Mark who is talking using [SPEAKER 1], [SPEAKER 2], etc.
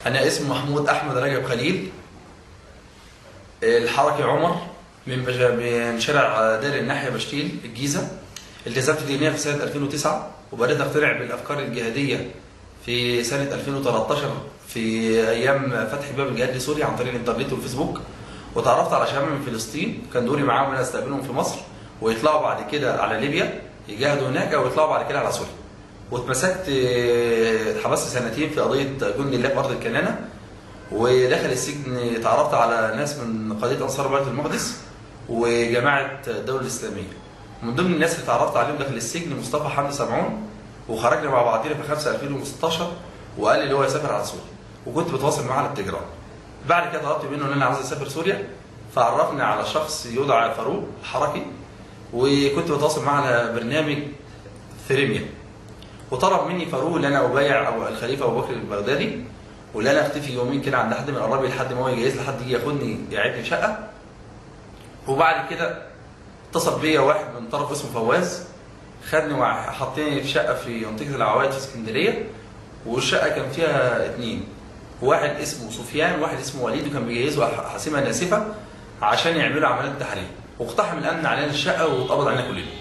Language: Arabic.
[SPEAKER 1] أنا اسمي محمود أحمد رجب خليل، الحركي عمر، من شارع دار الناحية بشتيل الجيزة. التزمت دينيا في سنة 2009 وبدأت أقتنع بالأفكار الجهادية في سنة 2013 في أيام فتح باب الجهاد لسوريا عن طريق الإنترنت والفيسبوك، وتعرفت على شباب من فلسطين كان دوري معاهم أن أستقبلهم في مصر ويطلعوا بعد كده على ليبيا يجاهدوا هناك ويطلعوا بعد كده على سوريا. واتمسكت، اتحبست سنتين في قضية جند الله في أرض الكنانة، وداخل السجن تعرفت على ناس من قضية أنصار بيت المقدس وجماعة الدولة الإسلامية. من ضمن الناس اللي تعرفت عليهم داخل السجن مصطفى حمدي سمعون، وخرجنا مع بعضينا في 5/2016 وقال لي اللي هو يسافر على سوريا، وكنت بتواصل معاه على التليجرام. بعد كده طلبت منه ان انا عاوز اسافر سوريا، فعرفني على شخص يدعى فاروق حركي، وكنت بتواصل معاه على برنامج ثريميا. وطلب مني فاروق ان انا ابايع او الخليفه ابو بكر البغدادي، ولا انا اختفي يومين كده عند حد من قرايبي لحد ما هو يجهز لحد يجي ياخدني يقعدني شقه. وبعد كده اتصل بيا واحد من طرف اسمه فواز، خدني وحطني في شقه في منطقه العوايد في اسكندريه، والشقه كان فيها 2، واحد اسمه سفيان وواحد اسمه وليد، وكان بيجهزوا حاسمه ناسفه عشان يعملوا عمليات تحرير. واقتحم الامن علينا الشقه واتقبض علينا كلنا.